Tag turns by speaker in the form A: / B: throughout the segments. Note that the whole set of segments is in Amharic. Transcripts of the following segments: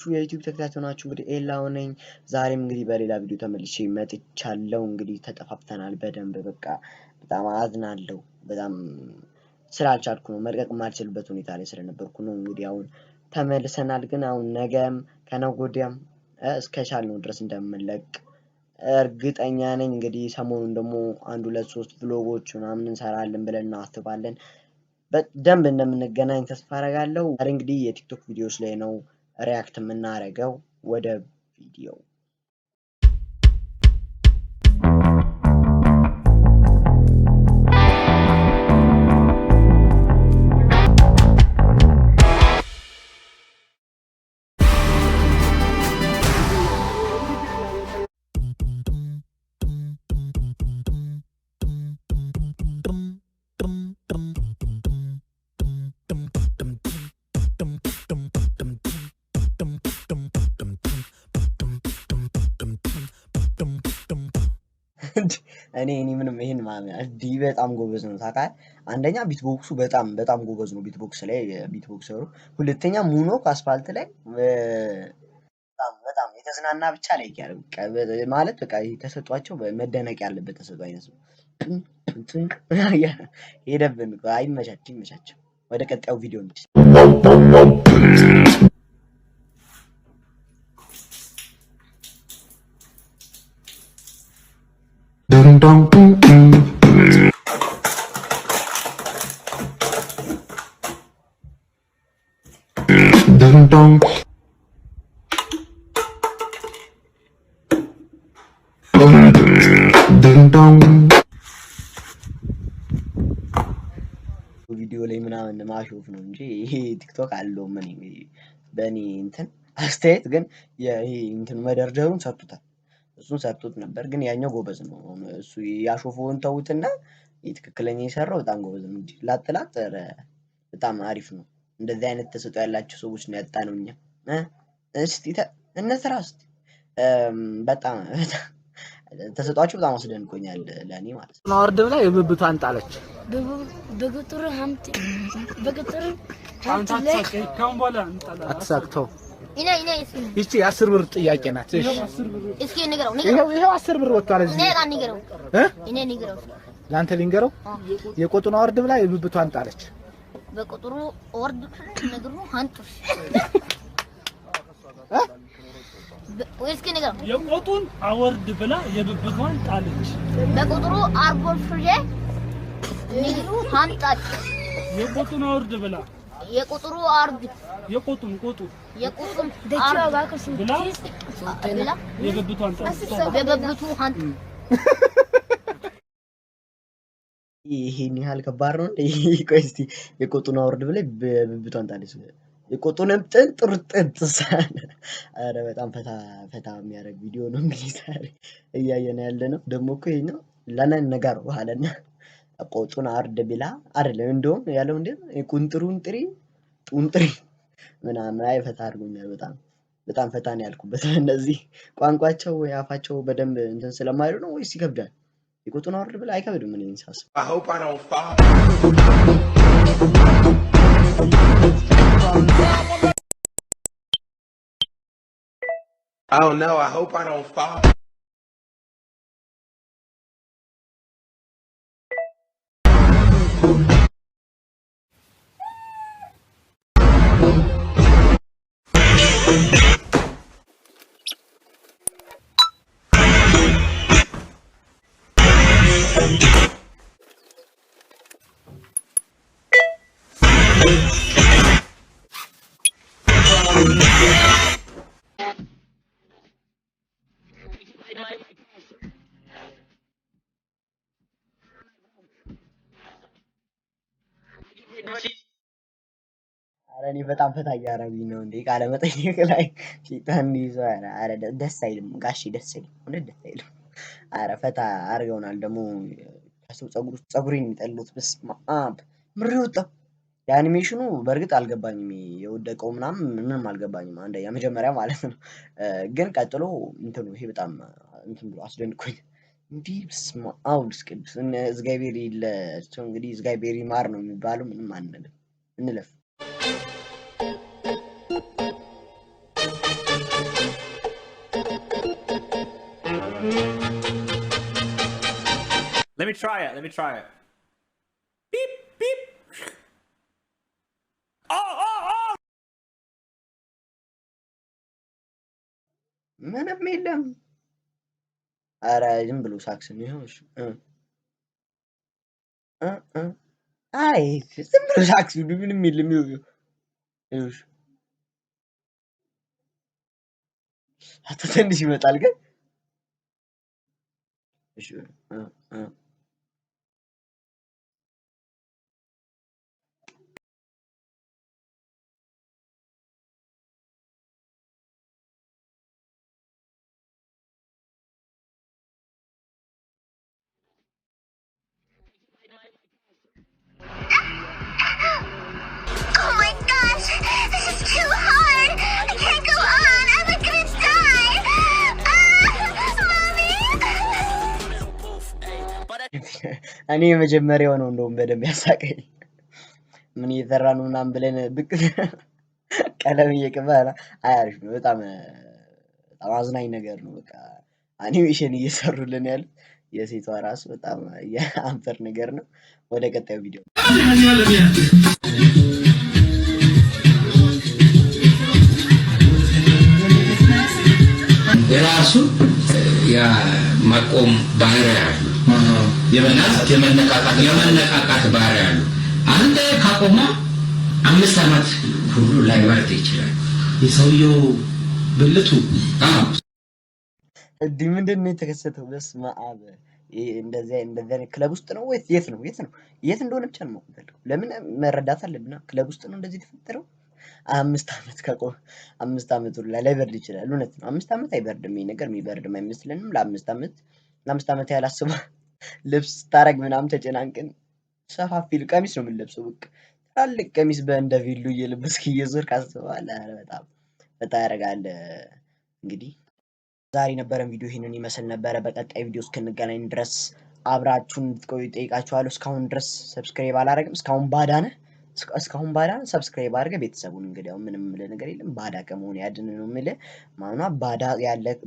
A: የዩቲዩብ ተከታታዮች ናችሁ እንግዲህ ኤላው ነኝ። ዛሬም እንግዲህ በሌላ ቪዲዮ ተመልሼ መጥቻለሁ። እንግዲህ ተጠፋፍተናል በደንብ በቃ በጣም አዝናለሁ። በጣም ስላልቻልኩ ነው መልቀቅ የማልችልበት ሁኔታ ላይ ስለነበርኩ ነው። እንግዲህ አሁን ተመልሰናል። ግን አሁን ነገም ከነገ ወዲያም እስከቻልነው ድረስ እንደምንለቅ እርግጠኛ ነኝ። እንግዲህ ሰሞኑን ደግሞ 1 2 3 ቭሎጎች ምናምን እንሰራለን ብለን እናስባለን። በደንብ እንደምንገናኝ ተስፋ አደርጋለሁ። ዛሬ እንግዲህ የቲክቶክ ቪዲዮዎች ላይ ነው ሪያክት የምናደርገው። ወደ ቪዲዮ እኔ ምንም ይሄን እንዲህ በጣም ጎበዝ ነው ታውቃለህ። አንደኛ ቢትቦክሱ በጣም ጎበዝ ነው ቢትቦክስ ላይ ቢትቦክሰሩ። ሁለተኛ ሙኖ ከአስፋልት ላይ በጣም የተዝናና ብቻ ላይ ማለት በቃ ተሰጧቸው መደነቅ ያለበት ተሰጧ አይነት ነው። ሄደብን አይመቻቸው። ወደ ቀጣዩ ቪዲዮ እንሂድ። Dun dun dun dun. ቪዲዮ ላይ ምናምን ማሾፍ ነው እንጂ ይሄ ቲክቶክ አለው ምን በእኔ እንትን አስተያየት ግን ይሄ እንትን መደርደሩን ሰጥቶታል። እሱን ሰጥቶት ነበር ግን ያኛው ጎበዝ ነው። እሱ ያሾፈውን ተውትና ትክክለኛ የሰራው በጣም ጎበዝ ነው እንጂ ላጥላጥ በጣም አሪፍ ነው። እንደዚህ አይነት ተሰጥኦ ያላቸው ሰዎች ነው ያጣነው እኛ። እስቲ እነስራ እስቲ በጣም ተሰጧቸው በጣም አስደንቆኛል ለኔ ማለት ነው።
B: ወርድ ብላ የብብቷን ጣለች።
C: በቁጥር ሀምት በቁጥር
B: አትሳቅተው።
C: ይቺ
B: 10 ብር ጥያቄ ናት።
C: እስኪ ንገረው።
B: ይሄው 10 ብር ወጥቷል እዚህ።
C: እኔ ንገረው
B: ላንተ ሊንገረው። የቁጥሩን ወርድ ብላ የብብቷን ጣለች።
C: በቁጥሩ ወርድ ንገሩ አንጡስ ወይስ ከነገ
D: የቆጡን አወርድ ብላ የብብቷን ጣለች።
C: በቁጥሩ አርቦል ፍሬ ንግሩ አንጣች።
D: የቆጡን አወርድ ብላ
C: የቁጥሩ አርብ
D: የቆጡን
C: አርብ
D: ብላ የብብቷን ጣለች።
C: በብብቱ አንጥ
A: ይሄን ያህል ከባድ ነው እንዴ? ቆይ እስቲ የቆጡን አወርድ ብላ በብብቷን ጣለች። የቆጡንም ጥንጥርጥንጥሳለ። አረ በጣም ፈታ የሚያደርግ ቪዲዮ ነው እንግዲህ ዛሬ እያየን ያለነው። ደግሞ እኮ ይሄኛው ለነን ነገር በኋላና ቆጡን አርድ ብላ አይደለም እንደውም ያለው እንዴ ቁንጥሩን ጡንጥሪ ምናምን አይ ፈታ አድርጎኛል። በጣም ፈታ ነው ያልኩበት። እነዚህ ቋንቋቸው ወይ አፋቸው በደንብ እንትን ስለማይሉ ነው ወይስ ይከብዳል? የቆጡን አርድ ብላ አይከብድም። ምን ይንሳስ
E: Oh no, I hope I don't fall.
A: አረ እኔ በጣም ፈታ እያደረጉኝ ነው እንዴ ቃለ መጠይቅ ላይ ፊታን ይዟል። አረ ደስ አይልም ጋሼ ደስ አይልም እውነት ደስ አይልም። አረ ፈታ አድርገውናል። ደግሞ ከሰው ፀጉሬን የሚጠሉት በስመ አብ ምር ይወጣው የአኒሜሽኑ በእርግጥ አልገባኝም። የወደቀው ምንም አልገባኝም። አንደኛ መጀመሪያ ማለት ነው። ግን ቀጥሎ እንትኑ ይሄ በጣም እንትን ብሎ አስደንቆኝ እንዲህ በስመ አብ ቅዱስ እግዚአብሔር ይለቸው። እንግዲህ እግዚአብሔር ይማር ነው የሚባለው። ምንም አንልም እንለፍ።
F: Let me try it. Beep, beep. Oh!
A: ምንም የለም። ኧረ ዝም ብሎ ሳክስ ነው ይኸው። እሺ አይ ዝም ብሎ ሳክስ ነው፣ ምንም የለም። ይኸው አቶ ትንሽ ይመጣል ግን እሺ
G: Oh my gosh, this is too hard. I can't go on. I'm gonna die. Mommy.
A: እኔ የመጀመሪያው ነው እንደውም በደንብ ያሳቀኝ። ምን እየሰራ ነው ምናምን ብለን ብቅ ቀለም እየቀባ አሪፍ ነው። በጣም አዝናኝ ነገር ነው። በቃ አኒሜሽን እየሰሩልን ያሉት የሴቷ ራሱ በጣም የአንፈር ነገር ነው። ወደ ቀጣዩ ቪዲዮ
H: የራሱ የማቆም ባህሪ ያለው የመነቃቃት ባህሪ ያለው አንተ ካቆማ 5 ዓመት ሁሉ ላይወርድ ይችላል የሰውየው ብልቱ።
A: እንዲህ ምንድን ነው የተከሰተው? በስመ አብ። እንደዚህ ክለብ ውስጥ ነው ወይስ የት ነው? የት እንደሆነ ብቻ ነው የማውቀው። ለምን መረዳት አለብና ክለብ ውስጥ ነው እንደዚህ የተፈጠረው። 5 ዓመት ከቆመ 5 ዓመት ሁሉ ላይበርድ ይችላል። እውነት ነው 5 ዓመት አይበርድም። ይሄ ነገር የሚበርድም አይመስለንም። ለ5 ዓመት ያህል አስበው ልብስ ታረግ ምናምን ተጨናንቀን ሰፋፊ ቀሚስ ነው የምንለብሰው። በቃ ትላልቅ ቀሚስ በእንደ ቪሉ እየለበስክ እየዞርክ አስበዋል። በጣም ያደርጋል። እንግዲህ ዛሬ የነበረን ቪዲዮ ይህንን ይመስል ነበረ። በቀጣይ ቪዲዮ እስክንገናኝ ድረስ አብራችሁን እንድትቆዩ ጠይቃችኋለሁ። እስካሁን ድረስ ሰብስክራይብ አላደረግም። እስካሁን ባዳ ነህ ሰብስክራይብ አድርገህ ቤተሰቡን እንግዲህ አሁን ምንም የምልህ ነገር የለም። ባዳ ከመሆን ያድን ነው የምልህ። ማኗ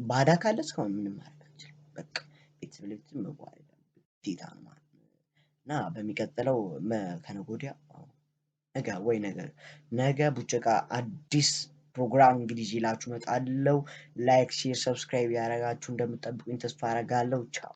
A: ባዳ ካለ እስካሁን ምንም ማድረግ አልችልም። በቃ ቤተሰብ ላይ መጓዝ ግዴታ ነው ማለት ነው። እና በሚቀጥለው ከነገ ወዲያ ነገ ቡጨቃ አዲስ ፕሮግራም እንግዲህ ይዤላችሁ እመጣለሁ። ላይክ፣ ሼር፣ ሰብስክራይብ ያደረጋችሁ እንደምትጠብቁኝ ተስፋ አደርጋለሁ። ቻው